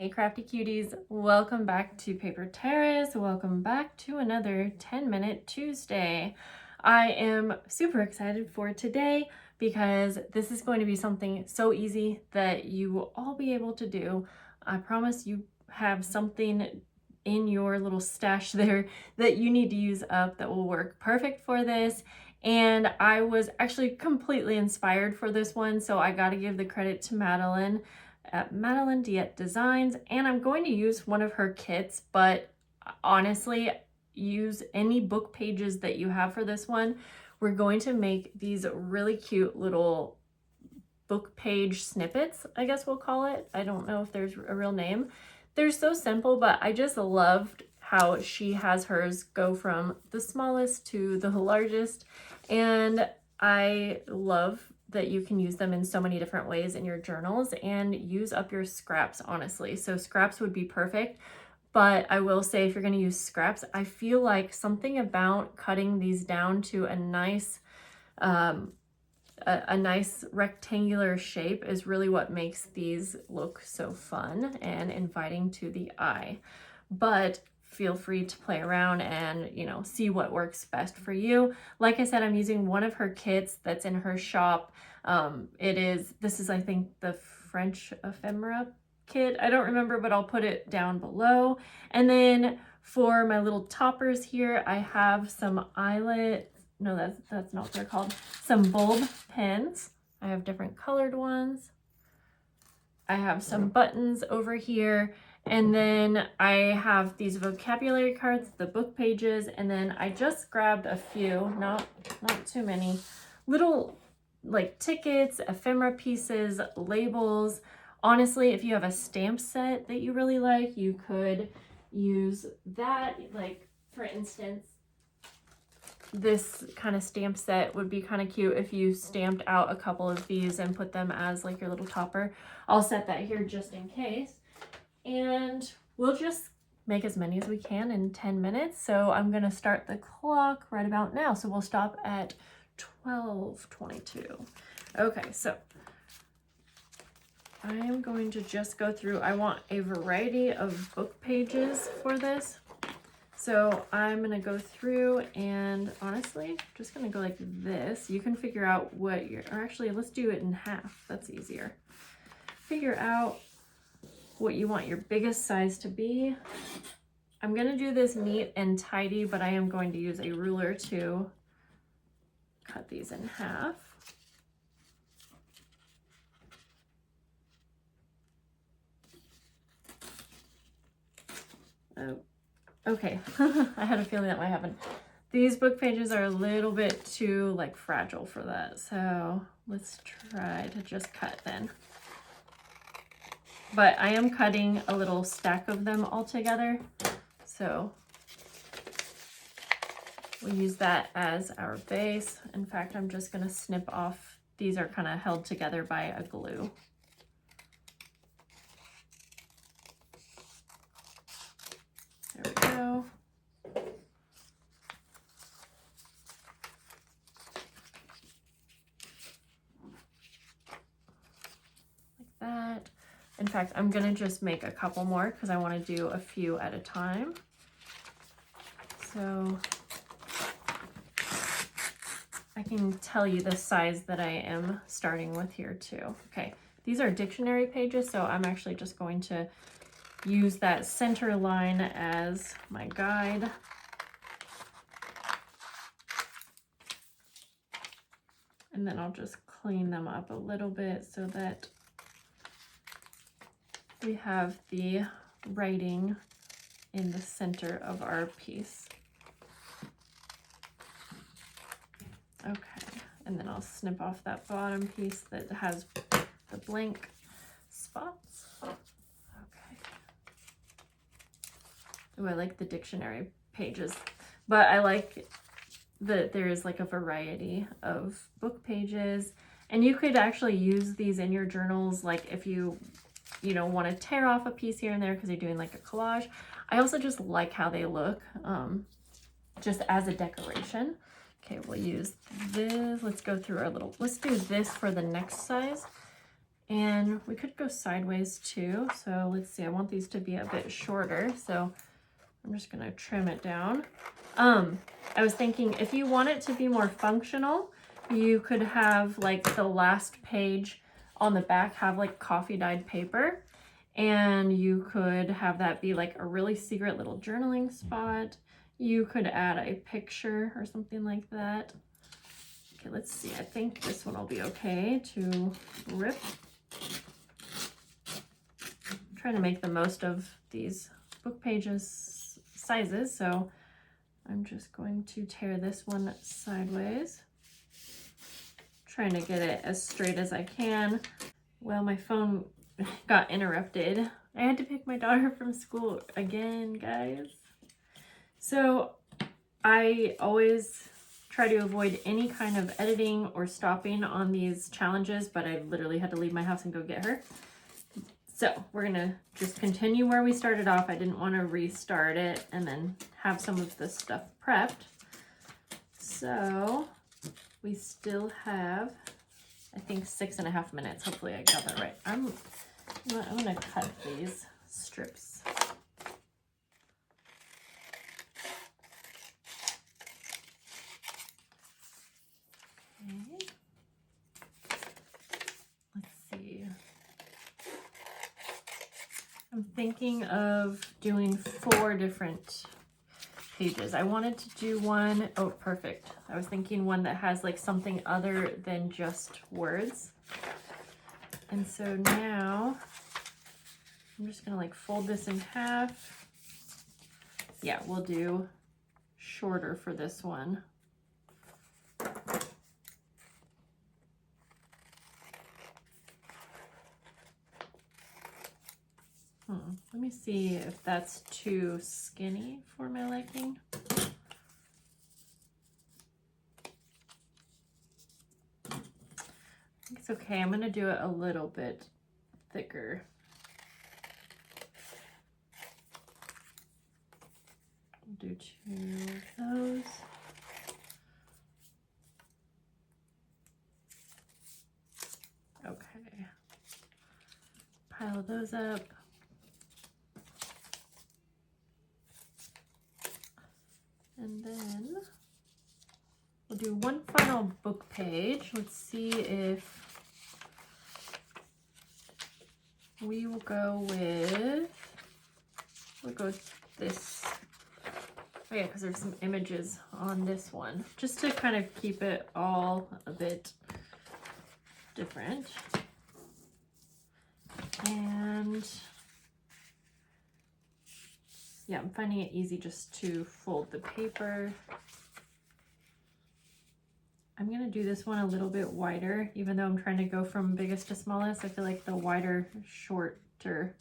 Hey crafty cuties, welcome back to Paper Terrace. Welcome back to another 10-minute Tuesday. I am super excited for today because this is going to be something so easy that you will all be able to do. I promise you have something in your little stash there that you need to use up that will work perfect for this. And I was actually completely inspired for this one, so I got to give the credit to Madeline at Madeline Diet Designs, and I'm going to use one of her kits, but honestly, use any book pages that you have for this one. We're going to make these really cute little book page snippets, I guess we'll call it. I don't know if there's a real name. They're so simple, but I just loved how she has hers go from the smallest to the largest, and I love that you can use them in so many different ways in your journals and use up your scraps, honestly. So scraps would be perfect, but I will say if you're going to use scraps, I feel like something about cutting these down to a nice rectangular shape is really what makes these look so fun and inviting to the eye. But feel free to play around and, see what works best for you. Like I said, I'm using one of her kits that's in her shop. This is, I think, the French ephemera kit. I don't remember, but I'll put it down below. And then for my little toppers here, I have some eyelet, no, that's not what they're called, some bulb pins. I have different colored ones. I have some buttons over here. And then I have these vocabulary cards, the book pages, and then I just grabbed a few, not too many, little like tickets, ephemera pieces, labels. Honestly, if you have a stamp set that you really like, you could use that. Like, for instance, this kind of stamp set would be kind of cute if you stamped out a couple of these and put them as like your little topper. I'll set that here just in case. And we'll just make as many as we can in 10 minutes. So I'm going to start the clock right about now. So we'll stop at 12:22. Okay, so I am going to just go through. I want a variety of book pages for this. So I'm going to go through and honestly, just going to go like this. You can figure out or actually, let's do it in half. That's easier. Figure out what you want your biggest size to be. I'm going to do this neat and tidy, but I am going to use a ruler to cut these in half. Oh, okay. I had a feeling that might happen. These book pages are a little bit too like fragile for that. So let's try to just cut then. But I am cutting a little stack of them all together. So we'll use that as our base. In fact, I'm just going to snip off. These are kind of held together by a glue. There we go. Like that. In fact, I'm going to just make a couple more because I want to do a few at a time. So I can tell you the size that I am starting with here too. Okay, these are dictionary pages, so I'm actually just going to use that center line as my guide. And then I'll just clean them up a little bit so that we have the writing in the center of our piece. Okay, and then I'll snip off that bottom piece that has the blank spots. Okay. Oh, I like the dictionary pages, but I like that there is like a variety of book pages, and you could actually use these in your journals, like if you want to tear off a piece here and there because you're doing like a collage. I also just like how they look just as a decoration. Okay, we'll use this. Let's go through let's do this for the next size. And we could go sideways too. So let's see, I want these to be a bit shorter. So I'm just gonna trim it down. I was thinking if you want it to be more functional, you could have like the last page on the back have like coffee dyed paper, and you could have that be like a really secret little journaling spot. You could add a picture or something like that. Okay, let's see. I think this one will be okay to rip. I'm trying to make the most of these book pages sizes, so I'm just going to tear this one sideways. Trying to get it as straight as I can. Well, my phone got interrupted. I had to pick my daughter from school again, guys. So I always try to avoid any kind of editing or stopping on these challenges, but I literally had to leave my house and go get her. So we're gonna just continue where we started off. I didn't want to restart it and then have some of this stuff prepped. So we still have, I think, 6.5 minutes. Hopefully I got that right. I'm gonna cut these strips. Okay. Let's see. I'm thinking of doing 4 different pages. I wanted to do one, oh, perfect. I was thinking one that has like something other than just words. And so now I'm just gonna like fold this in half. Yeah, we'll do shorter for this one. Let me see if that's too skinny for my liking. I think it's okay. I'm gonna do it a little bit thicker. I'll do 2 of those. Okay. Pile those up. And then we'll do one final book page. Let's see if we will go with, we'll go with this. Oh yeah, because there's some images on this one, just to kind of keep it all a bit different. And yeah, I'm finding it easy just to fold the paper. I'm gonna do this one a little bit wider, even though I'm trying to go from biggest to smallest. I feel like the wider, shorter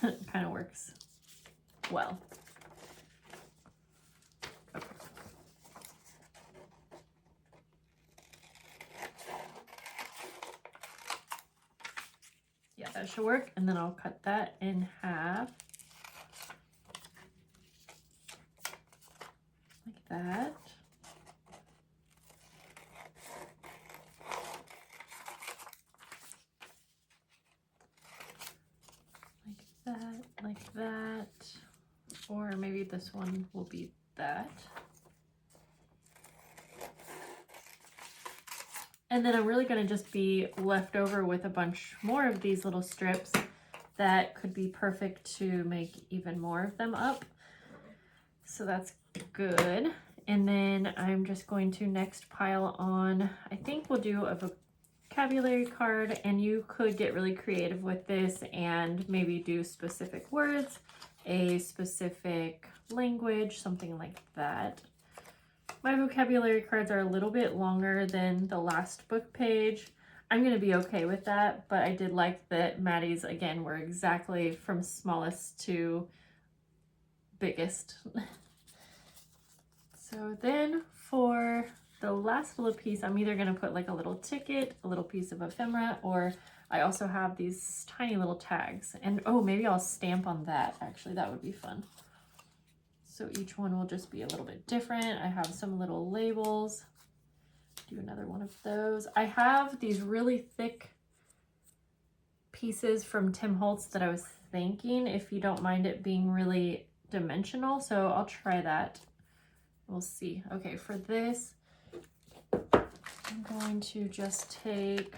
kind of works well. Okay. Yeah, that should work. And then I'll cut that in half. Like that. Like that, or maybe this one will be that. And then I'm really going to just be left over with a bunch more of these little strips that could be perfect to make even more of them up. So that's good. And then I'm just going to next pile on, I think we'll do a vocabulary card, and you could get really creative with this and maybe do specific words, a specific language, something like that. My vocabulary cards are a little bit longer than the last book page. I'm going to be okay with that, but I did like that Maddie's, again, were exactly from smallest to biggest. So then for the last little piece, I'm either going to put like a little ticket, a little piece of ephemera, or I also have these tiny little tags. And oh, maybe I'll stamp on that. Actually, that would be fun. So each one will just be a little bit different. I have some little labels. Do another one of those. I have these really thick pieces from Tim Holtz that I was thinking, if you don't mind it being really dimensional. So I'll try that. We'll see. Okay, for this, I'm going to just take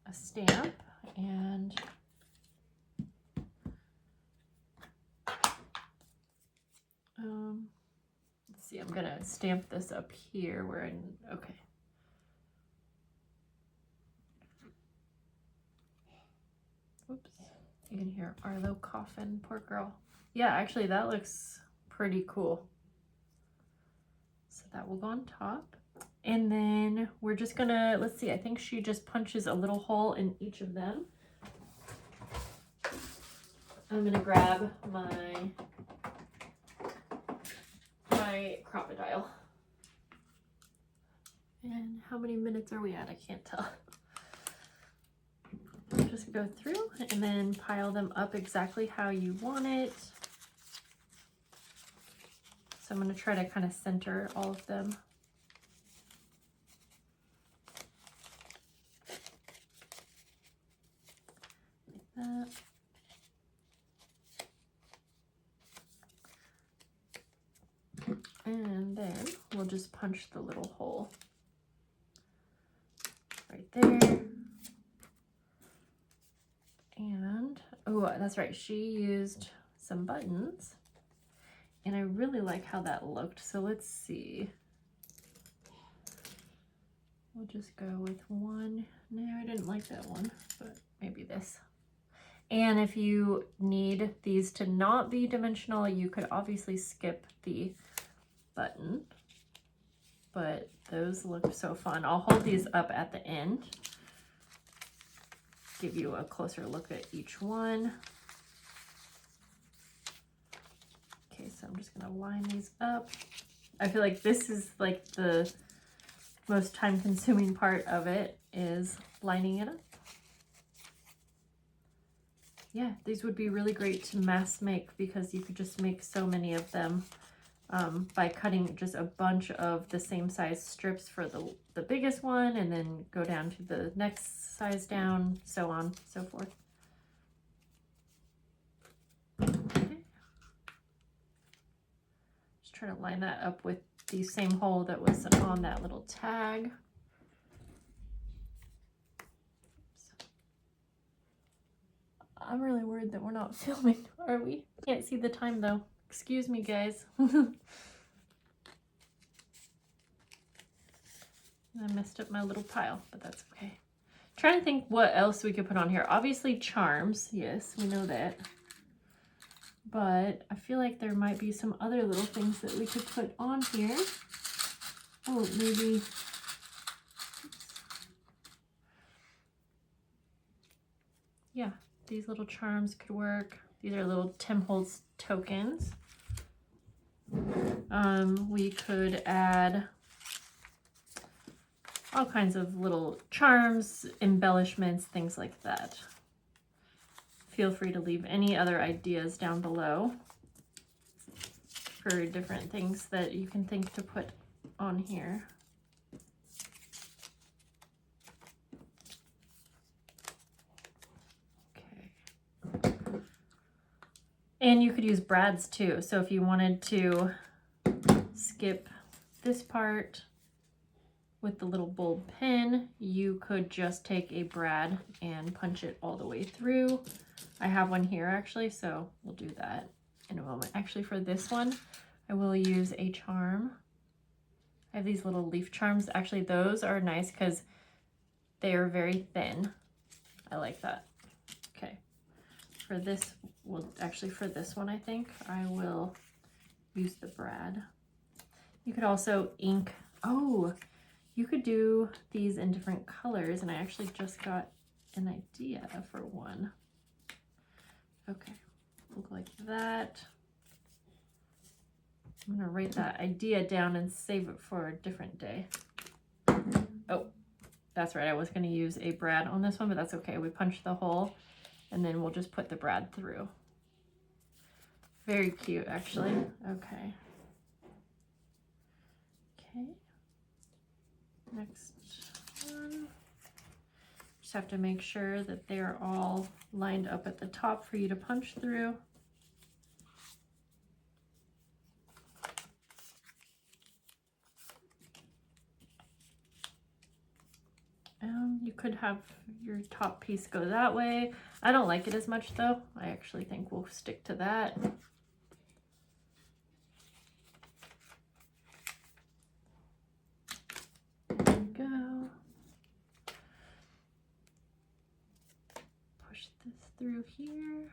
a stamp and let's see, I'm gonna stamp this up here where okay. Whoops, you can hear Arlo coughing, poor girl. Yeah, actually that looks pretty cool. So that will go on top. And then we're just gonna, let's see, I think she just punches a little hole in each of them. I'm gonna grab my crocodile. And how many minutes are we at? I can't tell. Just go through and then pile them up exactly how you want it. So I'm going to try to kind of center all of them. Like that. And then we'll just punch the little hole right there. And, oh, that's right, she used some buttons. And I really like how that looked. So let's see. We'll just go with one. No, I didn't like that one, but maybe this. And if you need these to not be dimensional, you could obviously skip the button. But those look so fun. I'll hold these up at the end. Give you a closer look at each one. Okay, so I'm just gonna line these up. I feel like this is like the most time-consuming part of it, is lining it up. Yeah, these would be really great to mass make because you could just make so many of them by cutting just a bunch of the same size strips for the biggest one, and then go down to the next size down, so on, so forth. Okay. Just try to line that up with the same hole that was on that little tag. I'm really worried that we're not filming, are we? Can't see the time though. Excuse me, guys. I messed up my little pile, but that's okay. Trying to think what else we could put on here. Obviously charms, yes, we know that. But I feel like there might be some other little things that we could put on here. Oh, maybe. Yeah, these little charms could work. These are little Tim Holtz tokens. We could add all kinds of little charms, embellishments, things like that. Feel free to leave any other ideas down below for different things that you can think to put on here. Okay. And you could use brads too. So if you wanted to skip this part with the little bulb pin, you could just take a brad and punch it all the way through. I have one here actually, so we'll do that in a moment. Actually, for this one, I will use a charm. I have these little leaf charms. Actually, those are nice because they are very thin. I like that. Okay, for this, well, actually for this one, I think I will use the brad. You could also ink, oh, you could do these in different colors, and I actually just got an idea for one. Okay, look like that. I'm gonna write that idea down and save it for a different day. Oh, that's right, I was gonna use a brad on this one, but that's okay. We punch the hole and then we'll just put the brad through. Very cute, actually. Okay. Okay. Next one. have to make sure that they're all lined up at the top for you to punch through. You could have your top piece go that way. I don't like it as much though. I actually think we'll stick to that. There we go. Push this through here.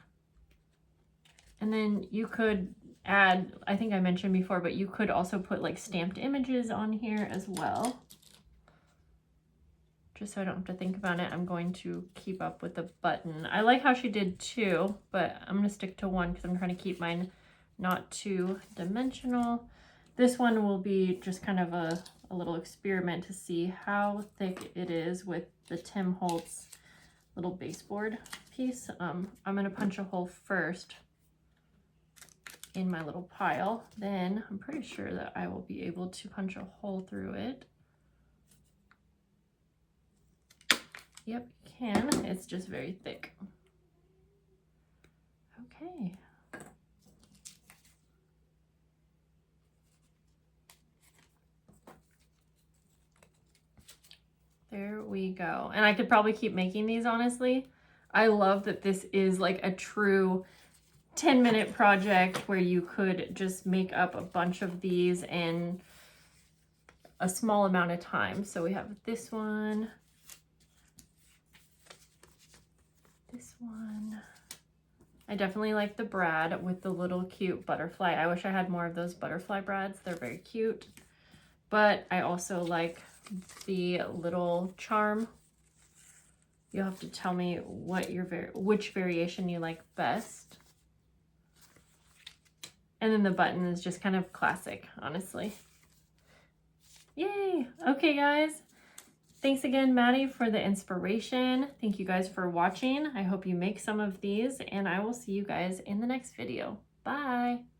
And then you could add, I think I mentioned before, but you could also put like stamped images on here as well. Just so I don't have to think about it, I'm going to keep up with the button. I like how she did 2, but I'm going to stick to 1 because I'm trying to keep mine not too dimensional. This one will be just kind of a little experiment to see how thick it is with the Tim Holtz little baseboard piece. I'm going to punch a hole first in my little pile. Then I'm pretty sure that I will be able to punch a hole through it. Yep, you can. It's just very thick. Okay. There we go. And I could probably keep making these, honestly. I love that this is like a true 10-minute project where you could just make up a bunch of these in a small amount of time. So we have this one. This one. I definitely like the brad with the little cute butterfly. I wish I had more of those butterfly brads. They're very cute. But I also like the little charm. You'll have to tell me what which variation you like best. And then the button is just kind of classic, honestly. Yay! Okay, guys. Thanks again, Maddie, for the inspiration. Thank you guys for watching. I hope you make some of these, and I will see you guys in the next video. Bye!